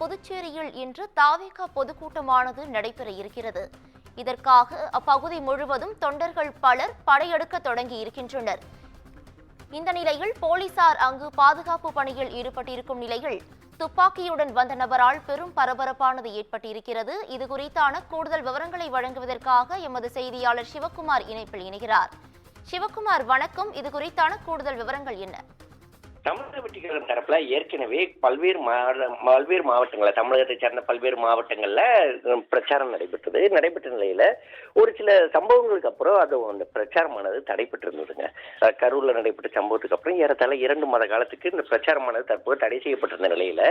புதுச்சேரியில் இன்று தாவேகா பொதுக்கூட்டமானது நடைபெற இருக்கிறது. இதற்காக அப்பகுதி முழுவதும் தொண்டர்கள் பலர் படையெடுக்க தொடங்கி இருக்கின்றனர். இந்த நிலையில் போலீசார் அங்கு பாதுகாப்பு பணியில் ஈடுபட்டிருக்கும் நிலையில் துப்பாக்கியுடன் வந்த நபரால் பெரும் பரபரப்பானது ஏற்பட்டிருக்கிறது. இது குறித்தான கூடுதல் விவரங்களை வழங்குவதற்காக எமது செய்தியாளர் சிவக்குமார் இணைப்பில் இணைகிறார். சிவக்குமார், வணக்கம். இது குறித்தான கூடுதல் விவரங்கள் என்ன? தமிழக வெற்றிக்கழகம் தரப்புல ஏற்கனவே பல்வேறு மாவட்டங்கள்ல, தமிழகத்தை சேர்ந்த பல்வேறு மாவட்டங்கள்ல பிரச்சாரம் நடைபெற்ற நிலையில ஒரு சில சம்பவங்களுக்கு அப்புறம் அந்த பிரச்சாரமானது தடைபெற்று இருந்ததுங்க. கரூர்ல நடைபெற்ற சம்பவத்துக்கு அப்புறம் ஏறத்தாழ 2 மாத காலத்துக்கு இந்த பிரச்சாரமானது தற்போது தடை செய்யப்பட்டிருந்த நிலையில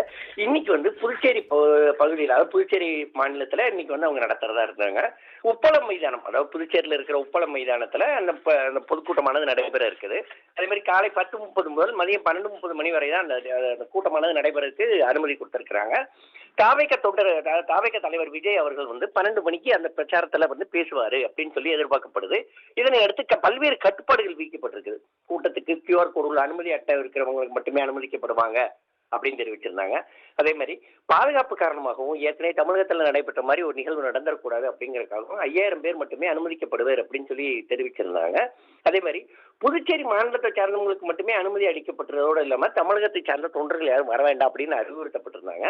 இன்னைக்கு புதுச்சேரி பகுதியில், அதாவது புதுச்சேரி மாநிலத்துல இன்னைக்கு அவங்க நடத்துறதா இருந்தாங்க. உப்பளம் மைதானம், அதாவது புதுச்சேரியில இருக்கிற உப்பளம் மைதானத்துல அந்த பொதுக்கூட்டமானது நடைபெற இருக்குது. அதே மாதிரி காலை 10:30 முதல் மதியம் 12:30 மணி வரை தான் அந்த கூட்டமானது நடைபெறதுக்கு அனுமதி கொடுத்திருக்கிறாங்க. தாவேகா தலைவர் விஜய் அவர்கள் 12 மணிக்கு அந்த பிரச்சாரத்துல பேசுவாரு அப்படின்னு சொல்லி எதிர்பார்க்கப்படுது. இதனை அடுத்து பல்வேறு கட்டுப்பாடுகள் விதிக்கப்பட்டிருக்குது. கூட்டத்துக்கு QR கோடு அனுமதி அட்டை இருக்கிறவங்களுக்கு மட்டுமே அனுமதிக்கப்படுவாங்க அப்படின்னு தெரிவிச்சிருந்தாங்க. அதே மாதிரி பாதுகாப்பு காரணமாகவும் ஏற்கனவே தமிழகத்தில் நடைபெற்ற மாதிரி ஒரு நிகழ்வு நடந்துடக்கூடாது அப்படிங்கறதுக்காகவும் 5000 பேர் மட்டுமே அனுமதிக்கப்படுவார் அப்படின்னு சொல்லி தெரிவிச்சிருந்தாங்க. அதே மாதிரி புதுச்சேரி மாநிலத்தை சார்ந்தவங்களுக்கு மட்டுமே அனுமதி அளிக்கப்பட்டதோடு இல்லாம தமிழகத்தை சார்ந்த தொண்டர்கள் யாரும் வர வேண்டாம் அப்படின்னு அறிவுறுத்தப்பட்டிருந்தாங்க.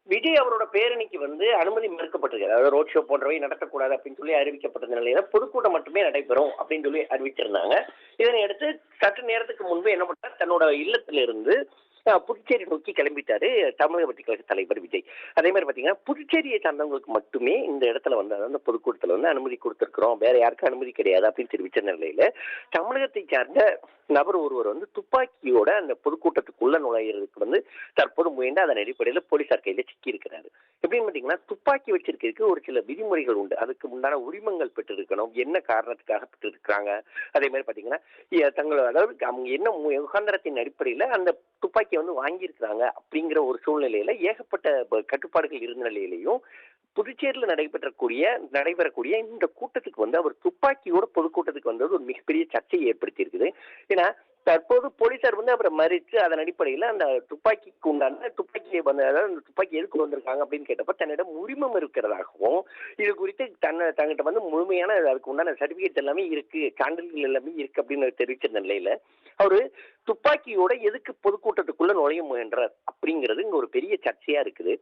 விஜய் அவரோட பேரணிக்கு அனுமதி மறுக்கப்பட்டிருக்கு. அதாவது ரோட் ஷோ போன்றவை நடத்தக்கூடாது அப்படின்னு சொல்லி அறிவிக்கப்பட்ட நிலையில பொதுக்கூட்டம் மட்டுமே நடைபெறும் அப்படின்னு சொல்லி அறிவிச்சிருந்தாங்க. இதனை அடுத்து சற்று நேரத்துக்கு முன்பு என்ன பண்ணார், தன்னோட இல்லத்திலிருந்து புதுச்சேரி நோக்கி கிளம்பிட்டாரு தமிழக வெற்றிக்கழக தலைவர் விஜய். அதே மாதிரி பாத்தீங்கன்னா புதுச்சேரியை சார்ந்தவங்களுக்கு மட்டுமே இந்த இடத்துல அந்த பொதுக்கூட்டத்துல அனுமதி கொடுத்திருக்கிறோம், வேற யாருக்கும் அனுமதி கிடையாது அப்படின்னு தெரிவிச்ச நிலையில தமிழகத்தை சார்ந்த நபர் ஒருவர் துப்பாக்கியோட அந்த பொதுக்கூட்டத்துக்குள்ள நுழையிறதுக்கு தற்போது முயன்று அதன் அடிப்படையில் போலீசார் கையில சிக்கி இருக்கிறாரு. எப்படின்னு பாத்தீங்கன்னா துப்பாக்கி வச்சிருக்கிறதுக்கு ஒரு சில விதிமுறைகள் உண்டு. அதுக்கு உண்டான உரிமங்கள் பெற்று இருக்கணும், என்ன காரணத்துக்காக பெற்று இருக்கிறாங்க. அதே மாதிரி பாத்தீங்கன்னா அதாவது அவங்க என்ன முகாந்திரத்தின் அடிப்படையில அந்த துப்பாக்கி வாங்கியிருக்கிறாங்க அப்படிங்கிற ஒரு சூழ்நிலையில ஏகப்பட்ட கட்டுப்பாடுகள் இருந்த நிலையிலையும் புதுச்சேரியில் நடைபெறக்கூடிய இந்த கூட்டத்துக்கு அவர் துப்பாக்கியோட பொதுக்கூட்டத்துக்கு வந்தது ஒரு மிகப்பெரிய சர்ச்சையை ஏற்படுத்தி இருக்குது. ஏன்னா தற்போது போலீசார் அவரை மறித்து அதன் அடிப்படையில் அந்த துப்பாக்கிக்கு உண்டான துப்பாக்கியை அதாவது அந்த துப்பாக்கி எதுக்கு வந்திருக்காங்க அப்படின்னு கேட்டப்ப தன்னிடம் உரிமம் இருக்கிறதாகவும் இது குறித்து தங்கிட்ட முழுமையான அதுக்கு உண்டான சர்டிபிகேட் எல்லாமே இருக்கு, சான்றிதழ்கள் எல்லாமே இருக்கு அப்படின்னு தெரிவிச்சிருந்த நிலையில அவரு துப்பாக்கியோட எதுக்கு பொதுக்கூட்டத்துக்குள்ள நுழைய முயன்றார் அப்படிங்கிறது இங்க ஒரு பெரிய சர்ச்சையா இருக்குது.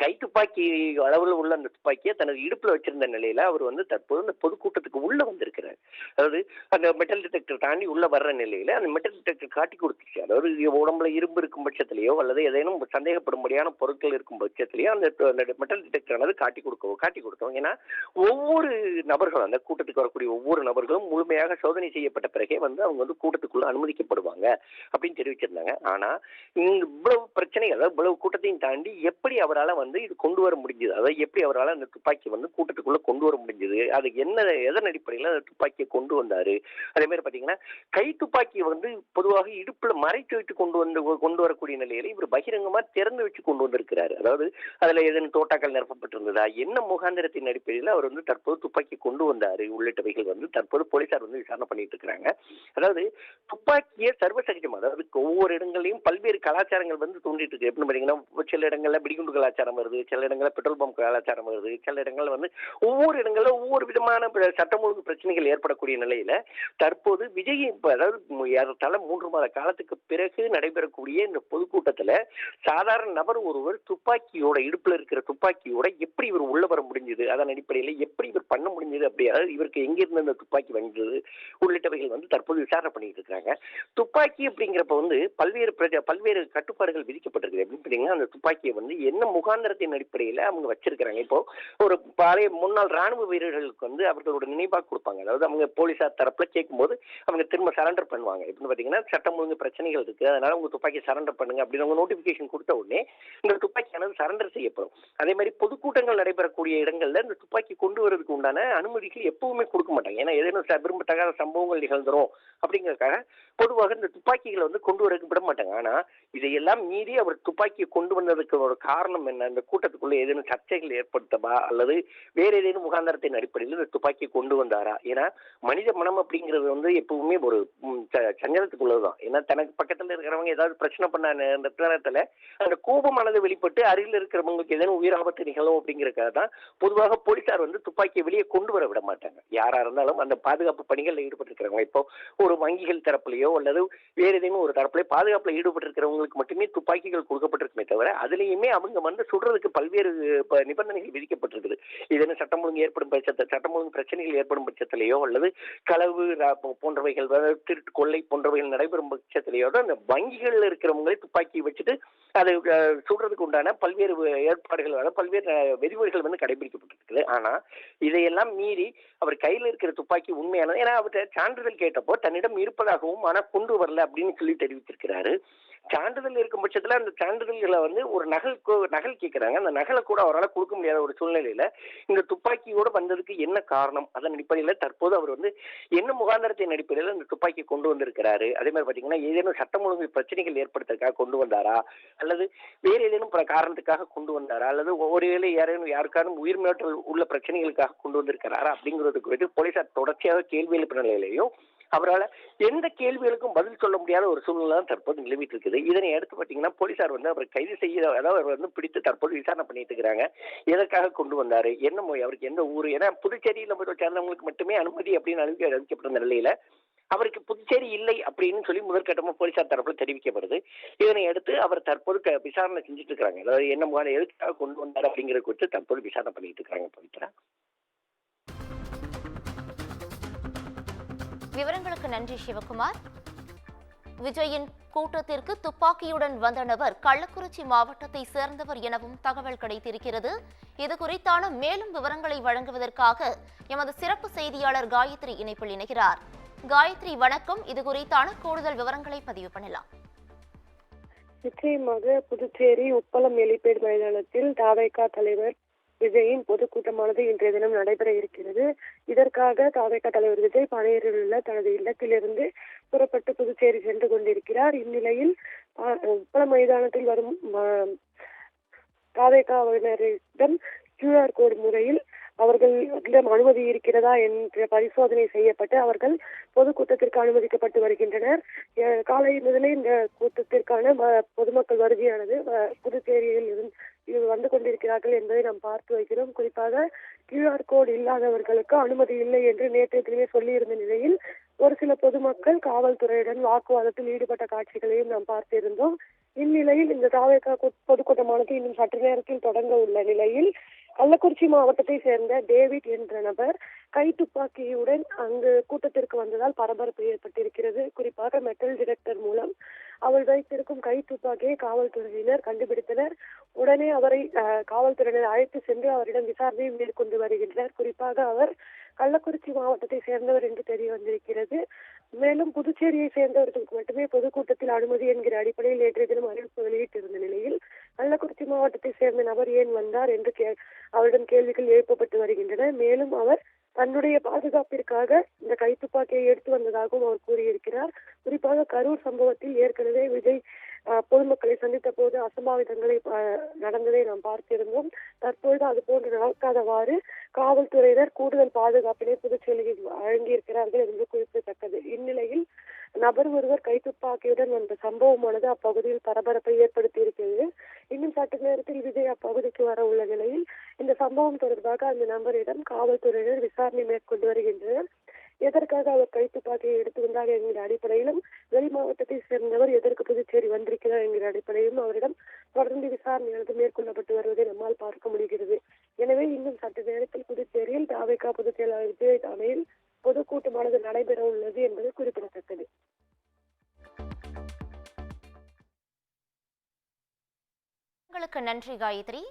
கை துப்பாக்கி அளவில் உள்ள அந்த துப்பாக்கியை தனது இடுப்புல வச்சிருந்த நிலையில அவர் தற்போது அந்த பொதுக்கூட்டத்துக்கு உள்ள வந்திருக்கிறார். அதாவது அந்த மெட்டல் டிடெக்டர் தாண்டி உள்ள வர்ற நிலையில அந்த மெட்டல் டிடெக்டர் காட்டி கொடுத்துச்சு. அதாவது உடம்புல இரும்பு இருக்கும் பட்சத்திலேயோ அல்லது ஏதேனும் சந்தேகப்படும்படியான பொருட்கள் இருக்கும் பட்சத்திலேயோ அந்த மெட்டல் டிடெக்டர் ஆனது காட்டி கொடுத்தோம். ஏன்னா ஒவ்வொரு நபர்களும், அந்த கூட்டத்துக்கு வரக்கூடிய ஒவ்வொரு நபர்களும் முழுமையாக சோதனை செய்யப்பட்ட பிறகே அவங்க கூட்டத்துக்குள்ள அனுமதிக்கப்படுவாங்க அப்படின்னு தெரிவிச்சிருந்தாங்க. ஆனா இவ்வளவு பிரச்சனை, அதாவது இவ்வளவு கூட்டத்தையும் தாண்டி எப்படி அவரால் இது கொண்டு வர முடிஞ்சது, அதாவது எப்படி அவரால் அந்த துப்பாக்கி கூட்டத்துக்குள்ள கொண்டு வர முடிஞ்சது, அது எதன் அடிப்படையில் அந்த துப்பாக்கியை கொண்டு வந்தாரு. அதே மாதிரி பாத்தீங்கன்னா கை துப்பாக்கி பொதுவாக இடுப்புல மறைத்து வைத்து கொண்டு வரக்கூடிய நிலையில இவர் பகிரங்கமா திறந்து வச்சு கொண்டு வந்திருக்கிறாரு. அதாவது அதுல ஏதேனும் தோட்டாக்கள் நிரப்பப்பட்டிருந்ததா, என்ன முகாந்திரத்தின் அடிப்படையில் அவர் தற்போது துப்பாக்கி கொண்டு வந்தாரு உள்ளிட்டவைகள் தற்போது போலீசார் விசாரணை பண்ணிட்டு இருக்கிறாங்க. அதாவது துப்பாக்கியை சர்வசகஜமா, அதாவது ஒவ்வொரு இடங்களையும் பல்வேறு கலாச்சாரங்கள் தோண்டிட்டு இருக்கு. எப்படி பாத்தீங்கன்னா சில இடங்கள்ல பிடிகுண்டு கலாச்சாரம் வருது, சில இடங்கள்ல பெட்ரோல் பம்ப் கலாச்சாரம் வருது, சில இடங்கள்ல ஒவ்வொரு இடங்கள்ல ஒவ்வொரு விதமான சட்டம் ஒழுங்கு பிரச்சனைகள் ஏற்படக்கூடிய நிலையில தற்போது விஜய் அதாவது 3 மாத காலத்துக்கு பிறகு நடைபெறக்கூடிய இந்த பொதுக்கூட்டத்துல சாதாரண நபர் ஒருவர் துப்பாக்கியோட, இடுப்புல இருக்கிற துப்பாக்கியோட எப்படி இவர் உள்ள வர முடிஞ்சது, அதன் அடிப்படையில எப்படி இவர் பண்ண முடிஞ்சது, அப்படி அதாவது இவருக்கு எங்க இருந்து அந்த துப்பாக்கி வந்தது உள்ளிட்டவைகள் தற்போது விசாரணை பண்ணிட்டு இருக்காங்க. துப்பாக்கி அப்படிங்கிறப்ப பல்வேறு கட்டுப்பாடுகள் விதிக்கப்பட்டிருக்கு. எப்படி பாத்தீங்கன்னா அந்த துப்பாக்கியை என்ன முகாந்திரத்தின் அடிப்படையில் அவங்க வச்சிருக்கிறாங்க. இப்போ ஒரு பழைய முன்னாள் ராணுவ வீரர்களுக்கு அவர்களோட நினைவாக கொடுப்பாங்க. அதாவது அவங்க போலீசார் தரப்புல கேட்கும்போது அவங்க திரும்ப சரண்டர் பண்ணுவாங்க. எப்படின்னு பாத்தீங்கன்னா சட்டம் ஒழுங்கு பிரச்சனைகள் இருக்கு, அதனால உங்க துப்பாக்கி சரண்டர் பண்ணுங்க அப்படின்னு அவங்க நோட்டிபிகேஷன் கொடுத்த உடனே இந்த துப்பாக்கியானது சரண்டர் செய்யப்படும். அதே மாதிரி பொதுக்கூட்டங்கள் நடைபெறக்கூடிய இடங்கள்ல இந்த துப்பாக்கி கொண்டு வரதுக்கு உண்டான அனுமதிகள் எப்பவுமே கொடுக்க மாட்டாங்க. ஏன்னா ஏதேனும் விரும்பத்தகாத சம்பவங்கள் நிகழ்ந்துரும் அப்படிங்கறதுக்காக பொதுவாக இந்த துப்பாக்கிகளை கொண்டு வரதுக்கு விட மாட்டாங்க. ஆனா இதையெல்லாம் மீறி அவர் துப்பாக்கியை கொண்டு வந்ததுக்கு ஒரு காரணம் என்ன, இந்த கூட்டத்துக்குள்ள ஏதேனும் சர்ச்சைகள் ஏற்படுத்தவா அல்லது வேற ஏதேனும் முகாந்திரத்தின் அடிப்படையில் இந்த துப்பாக்கியை கொண்டு வந்தாரா? ஏன்னா மனித மனம் அப்படிங்கிறது எப்பவுமே ஒரு சஞ்சலத்துக்குள்ளதுதான். ஏன்னா தனக்கு பக்கத்துல இருக்கிறவங்க ஏதாவது பிரச்சனை பண்ண அந்த நேரத்துல அந்த கோபமானது வெளிப்பட்டு அருகில் இருக்கிறவங்களுக்கு ஏதேனும் உயிர் ஆபத்து நிகழும் அப்படிங்கிறதுக்காக தான் பொதுவாக போலீசார் வந்து துப்பாக்கியை வெளியே கொண்டு வர விட மாட்டாங்க. யாரா இருந்தாலும் அந்த பாதுகாப்பு பணிகளில் ஈடுபட்டிருக்கிறவங்க, இப்போ ஒரு வங்கிகள் தரப்புலையோ அல்லது வேறு ஏதேனும் ஒரு தரப்புலையோ பாதுகாப்புல ஈடுபட்டிருக்கிறவங்களுக்கு மட்டுமே துப்பாக்கிகள் கொடுக்கப்பட்டிருக்குமே தவிர, அதுலேயுமே அவங்க வந்து சுடுறதுக்கு பல்வேறு நிபந்தனைகள் விதிக்கப்பட்டிருக்குது. இதேனும் சட்டம் ஒழுங்கு ஏற்படும் பட்சத்தில், சட்டம் ஒழுங்கு பிரச்சனைகள் ஏற்படும் பட்சத்திலேயோ அல்லது களவு போன்றவைகள், திருட்டு கொள்ளை போன்றவைகள் நடைபெறும் பட்சத்திலேயோ அந்த வங்கிகளில் இருக்கிறவங்களே துப்பாக்கி வச்சுட்டு அதை சுடுறதுக்கு உண்டான பல்வேறு ஏற்பாடுகள், பல்வேறு விதிமுறைகள் வந்து கடைபிடிக்கப்பட்டிருக்குது. ஆனா இதையெல்லாம் மீறி அவர் கையில் இருக்கிற துப்பாக்கி உண்மையானது. ஏன்னா அவர்கிட்ட சான்றிதழ் கேட்டப்போ தன்னிடம் இருப்பதாகவும் ஆனா கொண்டு வரல அப்படின்னு சொல்லி தெரிவித்திருக்கிறாரு. சான்றிதழ் இருக்கும் பட்சத்துல அந்த சான்றிதழ்களை வந்து ஒரு நகல் கேட்கிறாங்க. அந்த நகலை கூட அவரால் கொடுக்க முடியாத ஒரு சூழ்நிலையில இந்த துப்பாக்கியோடு வந்ததுக்கு என்ன காரணம், அதன் அடிப்படையில தற்போது அவர் வந்து என்ன முகாந்திரத்தின் அடிப்படையில் இந்த துப்பாக்கி கொண்டு வந்திருக்கிறாரு. அதே மாதிரி பாத்தீங்கன்னா ஏதேனும் சட்டம் ஒழுங்கு பிரச்சனைகள் ஏற்படுத்துறதுக்காக கொண்டு வந்தாரா, அல்லது வேறு ஏதேனும் காரணத்துக்காக கொண்டு வந்தாரா, அல்லது ஒருவேளை யாருக்காரும் உயிர் மேற்றல் உள்ள பிரச்சனைகளுக்காக கொண்டு வந்திருக்கிறாரா அப்படிங்கிறது குறித்து போலீசார் தொடர்ச்சியாக கேள்வி எழுப்பின நிலையிலையும் அவரால் எந்த கேள்விகளுக்கும் பதில் சொல்ல முடியாத ஒரு சூழ்நிலை தான் தற்போது நிலவிட்டு இருக்குது. இதனை அடுத்து பார்த்தீங்கன்னா போலீசார் வந்து அவரை கைது செய்ய, அதாவது அவர் வந்து பிடித்து தற்போது விசாரணை பண்ணிட்டு இருக்கிறாங்க. எதற்காக கொண்டு வந்தாரு, என்ன மொழி, அவருக்கு எந்த ஊர், ஏன்னா புதுச்சேரியில் சேர்ந்தவங்களுக்கு மட்டுமே அனுமதி அப்படின்னு அறிவிக்கப்பட்ட நிலையில அவருக்கு புதுச்சேரி இல்லை அப்படின்னு சொல்லி முதற்கட்டமாக போலீசார் தரப்புல தெரிவிக்கப்படுது. இதனை அடுத்து அவர் தற்போது விசாரணை செஞ்சுட்டு இருக்காங்க. அதாவது என்ன எதுக்காக கொண்டு வந்தார் அப்படிங்கிற குறித்து தற்போது விசாரணை பண்ணிட்டு இருக்காங்க. பவித்ரா, விவரங்களுக்கு நன்றி சிவகுமார். விஜயின் கூட்டத்திற்கு துப்பாக்கியுடன் வந்த நபர் கள்ளக்குறிச்சி மாவட்டத்தை சேர்ந்தவர் எனவும் தகவல் கிடைத்திருக்கிறது. இது குறித்தான மேலும் விவரங்களை வழங்குவதற்காக எமது சிறப்பு செய்தியாளர் காயத்ரி இணைப்பில் இணைகிறார். காயத்ரி, வணக்கம். இது குறித்தான கூடுதல் விவரங்களை பதிவு பண்ணலாம். நிச்சயமாக புதுச்சேரி உப்பளம் எலிப்பேட் மைதானத்தில் தாவேகா தலைவர் விஜயின் பொதுக்கூட்டமானது இன்றைய தினம் நடைபெற இருக்கிறது. இதற்காக தாவேகா தலைவர் விஜய் பனையூரில் உள்ள தனது இல்லத்திலிருந்து புறப்பட்டு புதுச்சேரி சென்று கொண்டிருக்கிறார். இந்நிலையில் உப்பளம் மைதானத்தில் வரும் தாவேகாவினரிடம் QR கோடு முறையில் அவர்களிடம் அனுமதி இருக்கிறதா என்ற பரிசோதனை செய்யப்பட்டு அவர்கள் பொதுக்கூட்டத்திற்கு அனுமதிக்கப்பட்டு வருகின்றனர். காலை முதலே இந்த கூட்டத்திற்கான பொதுமக்கள் வருகையானது புதுச்சேரியில் வந்து கொண்டிருக்கிறார்கள் என்பதை நாம் பார்த்து வைக்கிறோம். குறிப்பாக QR கோடு இல்லாதவர்களுக்கு அனுமதி இல்லை என்று நேற்றைய தினமே சொல்லியிருந்த நிலையில் ஒரு சில பொதுமக்கள் காவல்துறையுடன் வாக்குவாதத்தில் ஈடுபட்ட காட்சிகளையும் நாம் பார்த்திருந்தோம். இந்நிலையில் இந்த தாவேகா பொதுக்கூட்டமானது இன்னும் சற்று நேரத்தில் தொடங்க உள்ள நிலையில் கள்ளக்குறிச்சி மாவட்டத்தை சேர்ந்த டேவிட் என்ற நபர் கைத்துப்பாக்கியுடன் அங்கு கூட்டத்திற்கு வந்ததால் பரபரப்பு ஏற்பட்டிருக்கிறது. குறிப்பாக மெட்டல் டிடெக்டர் மூலம் அவர் வைத்திருக்கும் கைத்துப்பாக்கியை காவல்துறையினர் கண்டுபிடித்தனர். உடனே அவரை காவல்துறையினர் அழைத்து சென்று அவரிடம் விசாரணையை மேற்கொண்டு வருகின்றனர். குறிப்பாக அவர் கள்ளக்குறிச்சி மாவட்டத்தை சேர்ந்தவர் என்று தெரிய வந்திருக்கிறது. மேலும் புதுச்சேரியை சேர்ந்தவர்களுக்கு மட்டுமே பொதுக்கூட்டத்தில் அனுமதி என்கிற அடிப்படையில் நேற்றைய தினம் அறிவிப்பு வெளியிட்டிருந்த நிலையில் கள்ளக்குறிச்சி மாவட்டத்தை சேர்ந்த நபர் ஏன் வந்தார் என்று அவரிடம் கேள்விகள் எழுப்பப்பட்டு வருகின்றன. மேலும் அவர் தன்னுடைய பாதுகாப்பிற்காக இந்த கைத்துப்பாக்கியை எடுத்து வந்ததாகவும் அவர் கூறியிருக்கிறார். குறிப்பாக கரூர் சம்பவத்தில் ஏற்கனவே விஜய் பொதுமக்களை சந்தித்த போது அசம்பாவிதங்களை நடந்ததை நாம் பார்த்திருந்தோம். தற்பொழுது அது போன்று நடக்காதவாறு காவல்துறையினர் கூடுதல் பாதுகாப்பினை புதுச்சேரியில் வழங்கியிருக்கிறார்கள் என்று குறிப்பிடத்தக்கது. இந்நிலையில் நபர் ஒருவர் கைத்துப்பாக்கியுடன் வந்த சம்பவமானது அப்பகுதியில் பரபரப்பை ஏற்படுத்தி இருக்கிறது. இன்னும் சற்று நேரத்தில் விஜய் அப்பகுதிக்கு வர உள்ள நிலையில் இந்த சம்பவம் தொடர்பாக அந்த நபரிடம் காவல்துறையினர் விசாரணை மேற்கொண்டு வருகின்றனர். எதற்காக அவர் கைத்துப்பாக்கியை எடுத்து வந்தார் என்கிற அடிப்படையிலும் வெளி மாவட்டத்தை சேர்ந்தவர் எதற்கு புதுச்சேரி வந்திருக்கிறார் என்கிற அடிப்படையிலும் அவரிடம் தொடர்ந்து விசாரணையானது மேற்கொள்ளப்பட்டு வருவதை நம்மால் பார்க்க முடிகிறது. எனவே இன்னும் சற்று நேரத்தில் புதுச்சேரியில் தாவேகா பொதுச் செயலாளர் விஜய் தலைமையில் பொதுக்கூட்டமானது நடைபெற உள்ளது என்பது குறிப்பிடத்தக்கது. உங்களுக்கு நன்றி காயத்ரி.